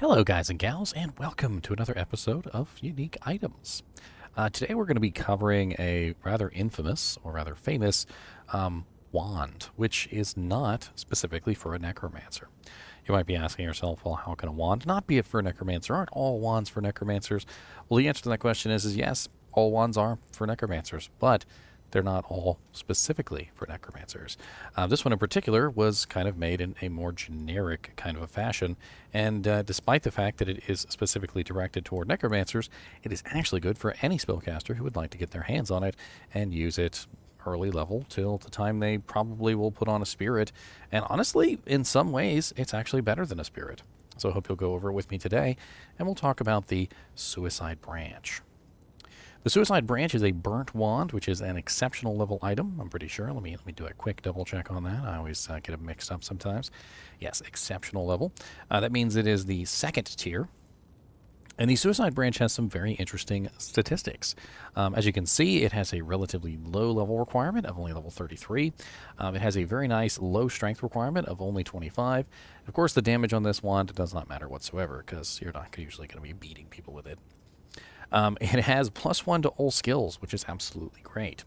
Hello, guys and gals, and welcome to another episode of Unique Items. Today we're going to be covering a rather infamous, or rather famous, wand, which is not specifically for a necromancer. You might be asking yourself, well, how can a wand not be for a necromancer? Aren't all wands for necromancers? Well, the answer to that question is yes, all wands are for necromancers, but they're not all specifically for necromancers. This one in particular was kind of made in a more generic kind of a fashion, and despite the fact that it is specifically directed toward necromancers, it is actually good for any spellcaster who would like to get their hands on it and use it early level till the time they probably will put on a spirit. And honestly, in some ways, it's actually better than a spirit. So I hope you'll go over it with me today, and we'll talk about the Suicide Branch. The Suicide Branch is a burnt wand, which is an exceptional level item, I'm pretty sure. Let me do a quick double check on that. I always get them mixed up sometimes. Yes, exceptional level. That means it is the second tier. And the Suicide Branch has some very interesting statistics. As you can see, it has a relatively low level requirement of only level 33. It has a very nice low strength requirement of only 25. Of course, the damage on this wand does not matter whatsoever, because you're not usually going to be beating people with it. It has +1 to all skills, which is absolutely great.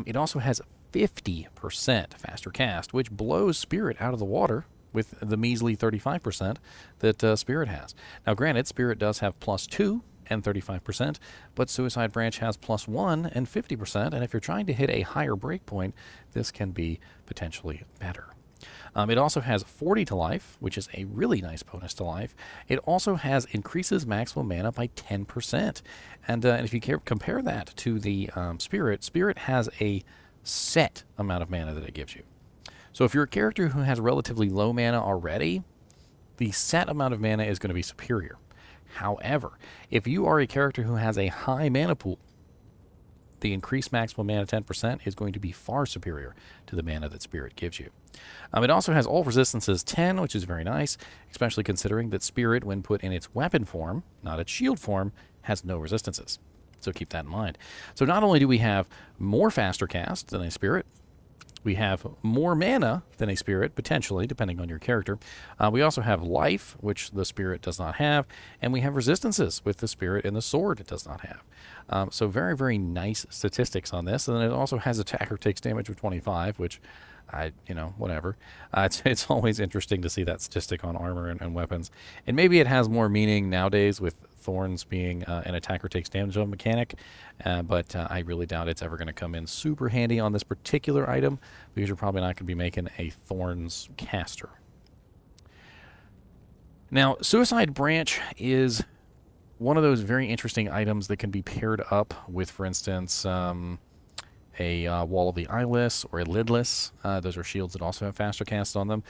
It also has 50% faster cast, which blows Spirit out of the water with the measly 35% that Spirit has. Now, granted, Spirit does have +2 and 35%, but Suicide Branch has +1 and 50%, and if you're trying to hit a higher breakpoint, this can be potentially better. It also has 40 to life, which is a really nice bonus to life. It also has increases maximum mana by 10%. And if you compare that to the Spirit, Spirit has a set amount of mana that it gives you. So if you're a character who has relatively low mana already, the set amount of mana is going to be superior. However, if you are a character who has a high mana pool, the increased maximum mana 10% is going to be far superior to the mana that Spirit gives you. It also has all resistances 10, which is very nice, especially considering that Spirit, when put in its weapon form, not its shield form, has no resistances. So keep that in mind. So not only do we have more faster cast than a Spirit, we have more mana than a Spirit, potentially, depending on your character. We also have life, which the Spirit does not have, and we have resistances with the Spirit and the Sword it does not have. So very, very nice statistics on this. And then it also has attacker takes damage of 25, which whatever. It's always interesting to see that statistic on armor and weapons. And maybe it has more meaning nowadays with Thorns being an attacker takes damage of mechanic, but I really doubt it's ever going to come in super handy on this particular item, because you're probably not going to be making a Thorns caster. Now, Suicide Branch is one of those very interesting items that can be paired up with, for instance, a Wall of the Eyeless or a Lidless. Those are shields that also have faster casts on them.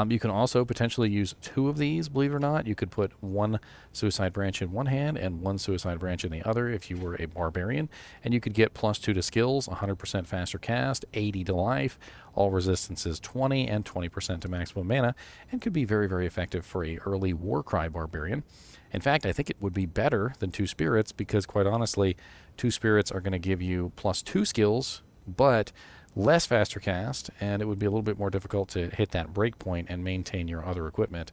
You can also potentially use two of these, believe it or not. You could put one Suicide Branch in one hand and one Suicide Branch in the other if you were a Barbarian, and you could get +2 to skills, 100% faster cast, 80 to life, all resistances 20, and 20% to maximum mana, and could be very, very effective for a early Warcry Barbarian. In fact, I think it would be better than two Spirits, because quite honestly, two Spirits are going to give you +2 skills, but less faster cast, and it would be a little bit more difficult to hit that breakpoint and maintain your other equipment.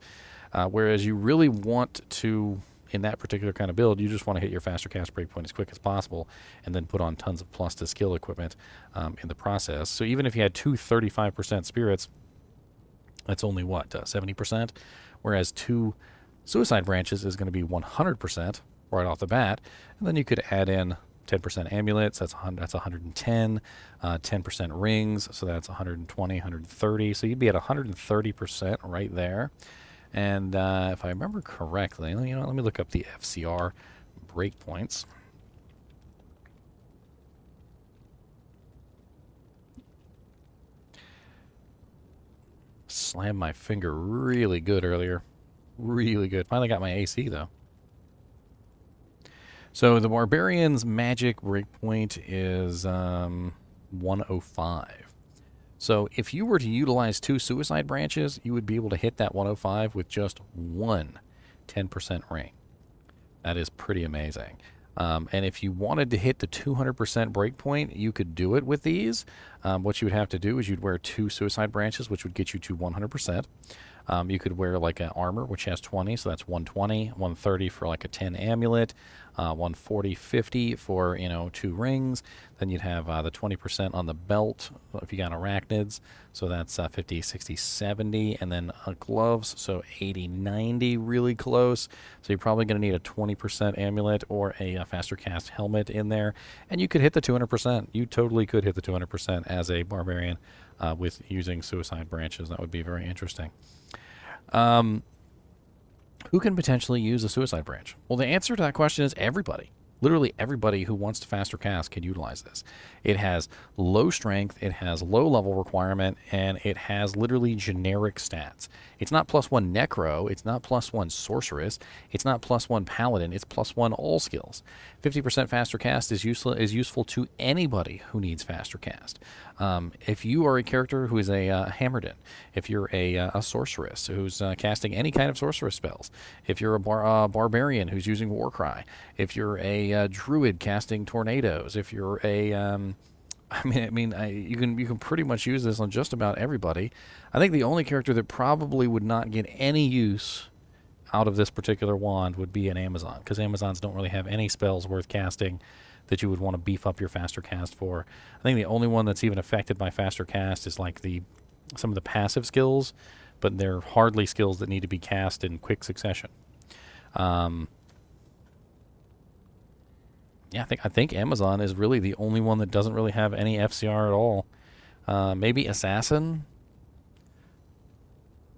Whereas you really want to, in that particular kind of build, you just want to hit your faster cast breakpoint as quick as possible, and then put on tons of plus to skill equipment in the process. So even if you had two 35% Spirits, that's only what, 70%? Whereas two Suicide Branches is going to be 100% right off the bat, and then you could add in 10% amulets, that's 110, 10% rings, so that's 120, 130, so you'd be at 130% right there. And if I remember correctly, let me look up the FCR breakpoints. Slammed my finger really good earlier. Really good. Finally got my AC, though. So the Barbarian's magic breakpoint is 105. So if you were to utilize two Suicide Branches, you would be able to hit that 105 with just one 10% ring. That is pretty amazing. And if you wanted to hit the 200% breakpoint, you could do it with these. What you would have to do is you'd wear two Suicide Branches, which would get you to 100%. You could wear like an armor, which has 20, so that's 120, 130 for like a 10 amulet, 140, 50 for, 2 rings. Then you'd have the 20% on the belt if you got arachnids, so that's 50, 60, 70, and then gloves, so 80, 90, really close. So you're probably going to need a 20% amulet or a faster cast helmet in there, and you could hit the 200%. You totally could hit the 200% as a barbarian with using suicide branches. That would be very interesting. Who can potentially use a suicide branch? Well, the answer to that question is everybody. Literally everybody who wants to faster cast can utilize this. It has low strength, it has low level requirement, and it has literally generic stats. It's not +1 necro, it's not +1 sorceress, it's not +1 paladin, it's +1 all skills. 50% faster cast is useful to anybody who needs faster cast. If you are a character who is a Hammerdin, if you're a sorceress who's casting any kind of sorceress spells, if you're a barbarian who's using Warcry, if you're a druid casting tornadoes, if you're a you can pretty much use this on just about everybody. I think the only character that probably would not get any use out of this particular wand would be an Amazon, because Amazons don't really have any spells worth casting that you would want to beef up your faster cast for. I think the only one that's even affected by faster cast is like some of the passive skills, but they're hardly skills that need to be cast in quick succession. Yeah, I think Amazon is really the only one that doesn't really have any FCR at all. Maybe Assassin.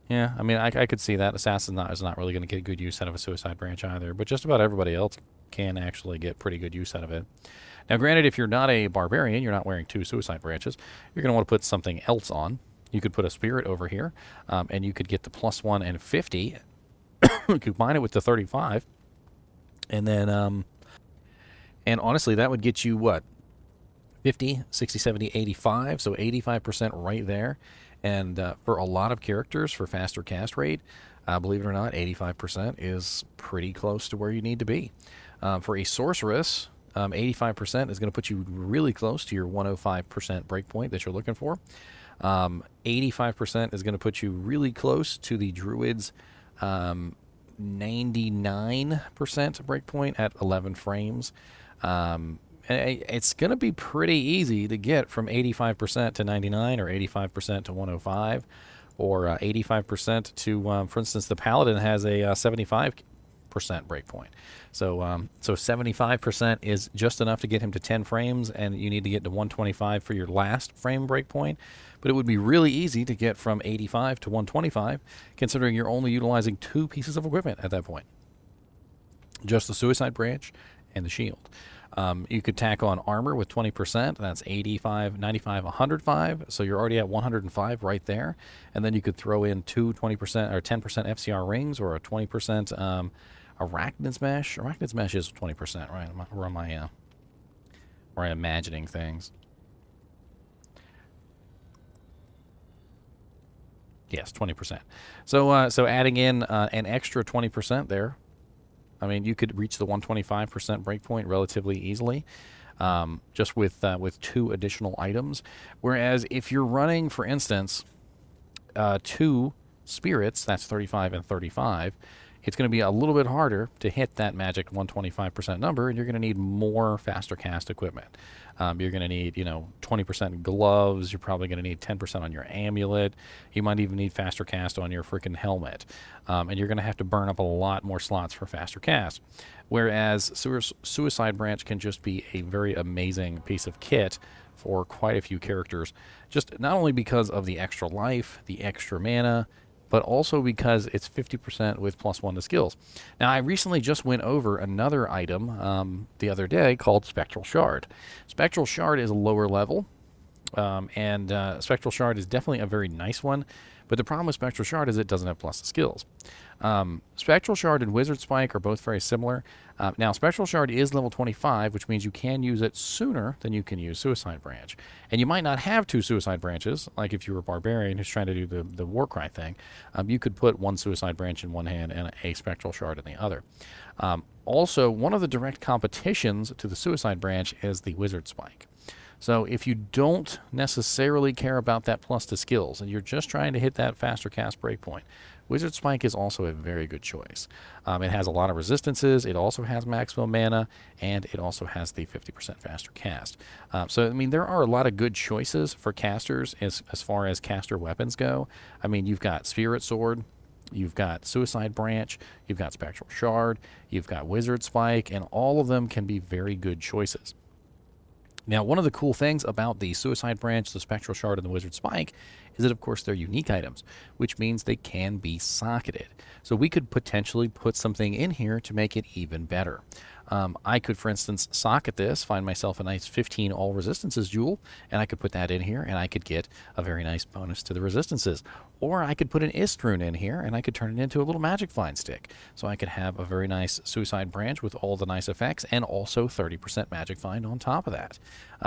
Yeah, I mean, I could see that. Assassin is not really going to get good use out of a suicide branch either, but just about everybody else can actually get pretty good use out of it. Now, granted, if you're not a barbarian, you're not wearing 2 suicide branches, you're going to want to put something else on. You could put a spirit over here, and you could get the +1 and 50, combine it with the 35, and then... And honestly, that would get you, what, 50, 60, 70, 85, so 85% right there. And for a lot of characters, for faster cast rate, believe it or not, 85% is pretty close to where you need to be. For a sorceress, 85% is going to put you really close to your 105% breakpoint that you're looking for. 85% is going to put you really close to the druid's 99% breakpoint at 11 frames. It's going to be pretty easy to get from 85% to 99 or 85% to 105 or 85% to, for instance, the Paladin has a 75% breakpoint. So 75% is just enough to get him to 10 frames, and you need to get to 125 for your last frame breakpoint. But it would be really easy to get from 85 to 125, considering you're only utilizing 2 pieces of equipment at that point. Just the suicide branch and the shield. You could tack on armor with 20%. That's 85, 95, 105. So you're already at 105 right there. And then you could throw in 2 20% or 10% FCR rings or a 20% arachnid smash. Arachnid smash is 20%, right? Or am I imagining things? Yes, 20%. So adding in an extra 20% there. I mean, you could reach the 125% breakpoint relatively easily, just with 2 additional items. Whereas if you're running, for instance, 2 spirits, that's 35 and 35, it's going to be a little bit harder to hit that magic 125% number, and you're going to need more faster cast equipment. You're going to need, 20% gloves. You're probably going to need 10% on your amulet. You might even need faster cast on your freaking helmet. And you're going to have to burn up a lot more slots for faster cast. Whereas Suicide Branch can just be a very amazing piece of kit for quite a few characters. Just not only because of the extra life, the extra mana, but also because it's 50% with +1 to skills. Now, I recently just went over another item the other day called Spectral Shard. Spectral Shard is a lower level, and Spectral Shard is definitely a very nice one, but the problem with Spectral Shard is it doesn't have +2 skills. Spectral Shard and Wizard Spike are both very similar. Now, Spectral Shard is level 25, which means you can use it sooner than you can use Suicide Branch. And you might not have 2 Suicide Branches, like if you were a Barbarian who's trying to do the Warcry thing. You could put 1 Suicide Branch in one hand and a Spectral Shard in the other. Also, one of the direct competitions to the Suicide Branch is the Wizard Spike. So if you don't necessarily care about that +2 skills and you're just trying to hit that faster cast breakpoint, Wizard Spike is also a very good choice. It has a lot of resistances, it also has maximum mana, and it also has the 50% faster cast. So, I mean, there are a lot of good choices for casters as far as caster weapons go. I mean, you've got Spirit Sword, you've got Suicide Branch, you've got Spectral Shard, you've got Wizard Spike, and all of them can be very good choices. Now, one of the cool things about the Suicide Branch, the Spectral Shard, and the Wizard Spike is that, of course, they're unique items, which means they can be socketed. So we could potentially put something in here to make it even better. I could, for instance, socket this, find myself a nice 15 all resistances jewel, and I could put that in here, and I could get a very nice bonus to the resistances. Or I could put an Ist rune in here, and I could turn it into a little magic find stick. So I could have a very nice Suicide Branch with all the nice effects, and also 30% magic find on top of that.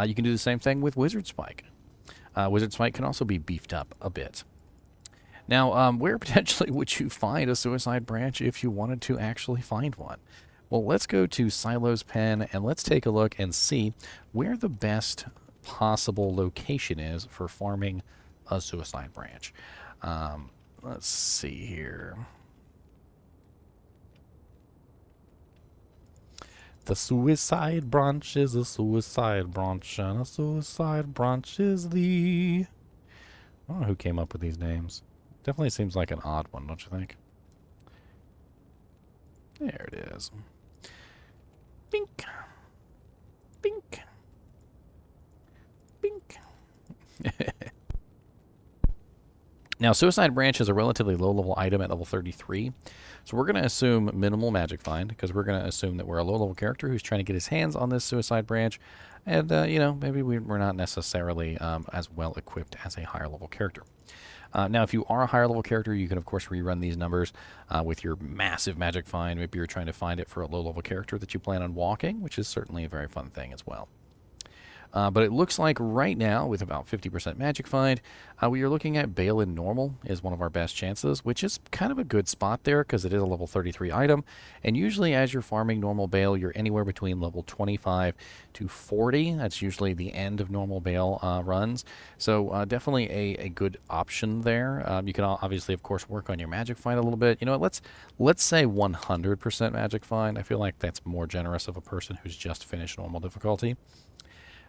You can do the same thing with Wizard Spike. Wizard Spike can also be beefed up a bit. Now, where potentially would you find a Suicide Branch if you wanted to actually find one? Well, let's go to Silo's Pen and let's take a look and see where the best possible location is for farming a Suicide Branch. Let's see here. The Suicide Branch is a Suicide Branch, and a Suicide Branch is the... I don't know who came up with these names. Definitely seems like an odd one, don't you think? There it is. Bink. Bink. Bink. Now, Suicide Branch is a relatively low-level item at level 33. So we're going to assume minimal magic find, because we're going to assume that we're a low-level character who's trying to get his hands on this Suicide Branch. And, you know, maybe we're not necessarily as well-equipped as a higher-level character. Now, if you are a higher-level character, you can, of course, rerun these numbers with your massive magic find. Maybe you're trying to find it for a low-level character that you plan on walking, which is certainly a very fun thing as well. But it looks like right now, with about 50% magic find, we are looking at Bale in normal is one of our best chances, which is kind of a good spot there because it is a level 33 item. And usually as you're farming normal Bale, you're anywhere between level 25 to 40. That's usually the end of normal Bale runs. So definitely a good option there. You can obviously, of course, work on your magic find a little bit. You know what, let's say 100% magic find. I feel like that's more generous of a person who's just finished normal difficulty.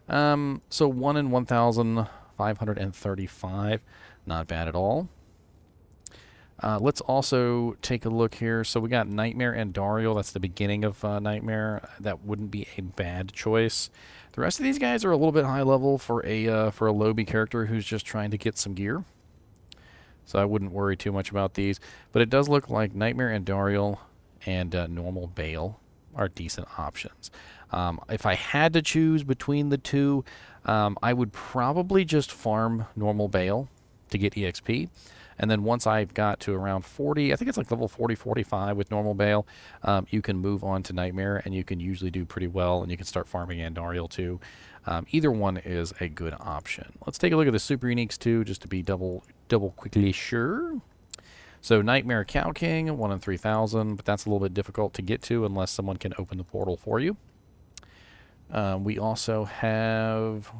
So 1 in 1,535, not bad at all. Let's also take a look here. So we got Nightmare and Dariel. That's the beginning of Nightmare. That wouldn't be a bad choice. The rest of these guys are a little bit high level for a lowbie character who's just trying to get some gear. So I wouldn't worry too much about these. But it does look like Nightmare and Dariel and normal Bale are decent options. If I had to choose between the two, I would probably just farm normal Bale to get EXP. And then once I've got to around 40, I think it's like level 40, 45 with normal Bale, you can move on to Nightmare, and you can usually do pretty well, and you can start farming Andariel too. Either one is a good option. Let's take a look at the super uniques too, just to be double quickly sure. So Nightmare Cow King, 1 in 3,000, but that's a little bit difficult to get to unless someone can open the portal for you. We also have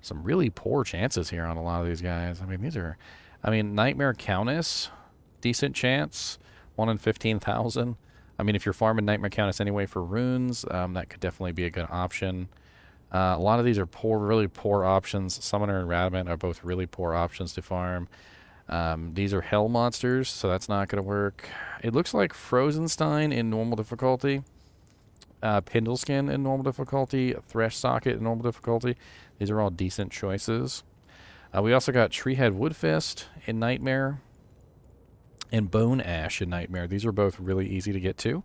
some really poor chances here on a lot of these guys. I mean, Nightmare Countess, decent chance, 1 in 15,000. I mean, if you're farming Nightmare Countess anyway for runes, that could definitely be a good option. A lot of these are really poor options. Summoner and Radamant are both really poor options to farm. These are hell monsters, so that's not going to work. It looks like Frozenstein in normal difficulty. Pindleskin in normal difficulty, Thresh Socket in normal difficulty. These are all decent choices. We also got Treehead Woodfist in Nightmare and Bone Ash in Nightmare. These are both really easy to get to.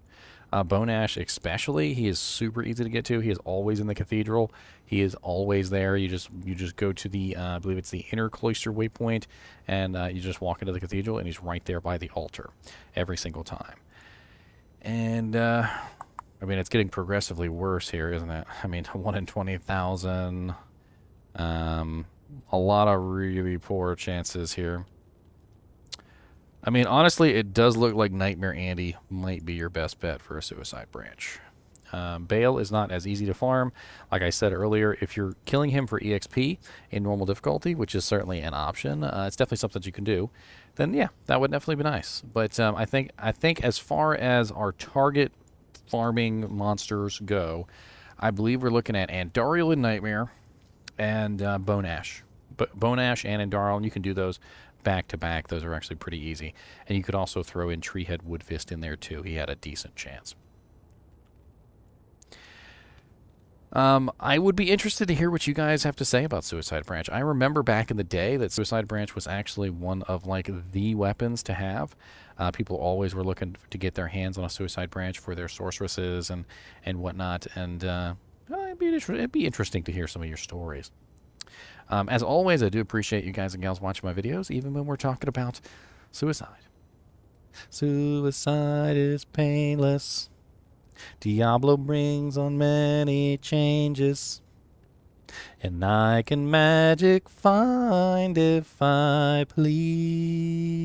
Bone Ash especially, he is super easy to get to. He is always in the cathedral. He is always there. You just go to the, I believe it's the inner cloister waypoint, and you just walk into the cathedral, and he's right there by the altar every single time. And I mean, it's getting progressively worse here, isn't it? I mean, 1 in 20,000. A lot of really poor chances here. I mean, honestly, it does look like Nightmare Andy might be your best bet for a Suicide Branch. Bale is not as easy to farm. Like I said earlier, if you're killing him for EXP in normal difficulty, which is certainly an option, it's definitely something that you can do, then yeah, that would definitely be nice. But I think as far as our target farming monsters go, I believe we're looking at Andariel and Nightmare and Bone Ash. Bone Ash and Andariel, and you can do those back to back. Those are actually pretty easy. And you could also throw in Treehead Woodfist in there too. He had a decent chance. I would be interested to hear what you guys have to say about Suicide Branch. I remember back in the day that Suicide Branch was actually one of like the weapons to have. People always were looking to get their hands on a Suicide Branch for their sorceresses and whatnot. And it'd be interesting to hear some of your stories. As always, I do appreciate you guys and gals watching my videos, even when we're talking about suicide. Suicide is painless. Diablo brings on many changes, and I can magic find if I please.